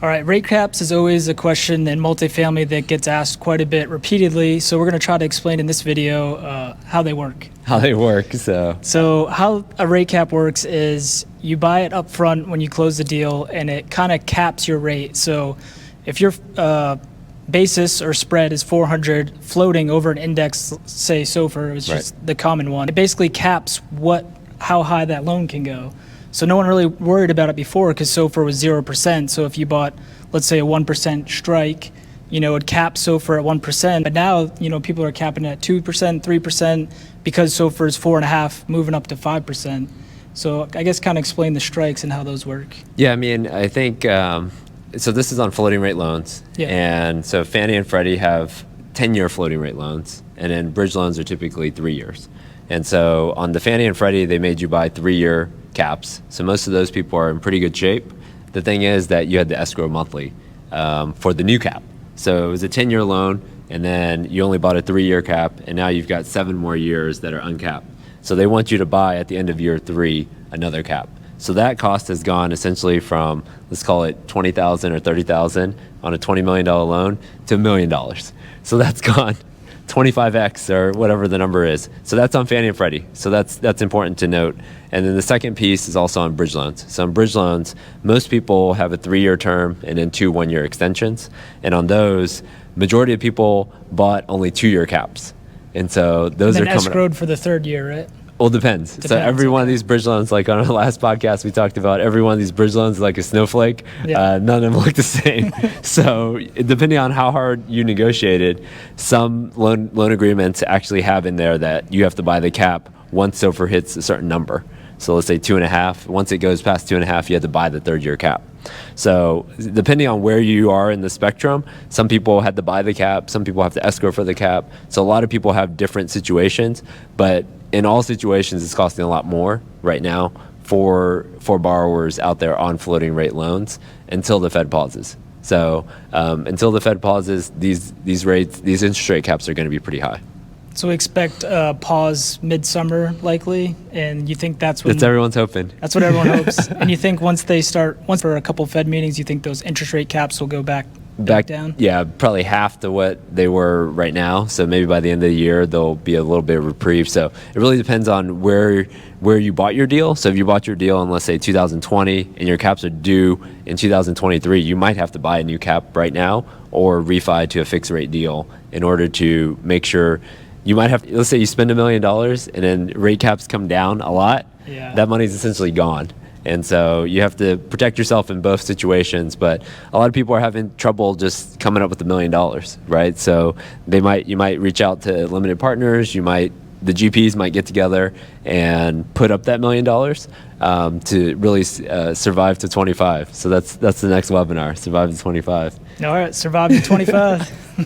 All right, rate caps is always a question in multifamily that gets asked quite a bit repeatedly. So we're going to try to explain in this video how they work. How they work, So how a rate cap works is you buy it up front when you close the deal, and it kind of caps your rate. So if your basis or spread is 400 floating over an index, say SOFR, it's just the common one, it basically caps how high that loan can go. So no one really worried about it before because SOFR was 0%. So if you bought, let's say, a 1% strike, it caps SOFR at 1%. But now, people are capping it at 2%, 3% because SOFR is 4.5%, moving up to 5%. So I guess kind of explain the strikes and how those work. Yeah, I mean, I think, so this is on floating rate loans. Yeah. And so Fannie and Freddie have 10-year floating rate loans, and then bridge loans are typically 3 years. And so on the Fannie and Freddie, they made you buy 3-year caps. So most of those people are in pretty good shape. The thing is that you had to escrow monthly for the new cap. So it was a 10-year loan, and then you only bought a 3-year cap, and now you've got 7 more years that are uncapped. So they want you to buy at the end of year 3 another cap. So that cost has gone essentially from, let's call it $20,000 or $30,000 on a $20 million loan to $1 million. So that's gone 25x or whatever the number is. So that's on Fannie and Freddie. So that's important to note. And then the second piece is also on bridge loans. So on bridge loans, most people have a 3-year term and then 2 1-year extensions. And on those, majority of people bought only 2-year caps. And so those and are then coming escrowed for the 3rd year, right? Well, depends. So every one of these bridge loans, like on our last podcast, we talked about every one of these bridge loans is like a snowflake. Yeah. None of them look the same. So depending on how hard you negotiated, some loan agreements actually have in there that you have to buy the cap once SOFR hits a certain number. So let's say 2.5. Once it goes past 2.5, you have to buy the 3rd-year cap. So depending on where you are in the spectrum, some people had to buy the cap, some people have to escrow for the cap. So a lot of people have different situations, but in all situations, it's costing a lot more right now for borrowers out there on floating rate loans until the Fed pauses. So until the Fed pauses, these interest rate caps are going to be pretty high. So we expect a pause midsummer likely, and you think that's when... That's everyone's hoping. That's what everyone hopes. And you think once for a couple Fed meetings, you think those interest rate caps will go back down? Yeah, probably half to what they were right now. So maybe by the end of the year, there'll be a little bit of reprieve. So it really depends on where you bought your deal. So if you bought your deal in, let's say, 2020, and your caps are due in 2023, you might have to buy a new cap right now or refi to a fixed rate deal in order to make sure. You might have, let's say you spend $1 million and then rate caps come down a lot. Yeah. That money's essentially gone. And so you have to protect yourself in both situations. But a lot of people are having trouble just coming up with $1 million, right? So you might reach out to limited partners. The GPs might get together and put up that $1 million to really survive to 25. So that's the next webinar, survive to 25. All right, survive to 25.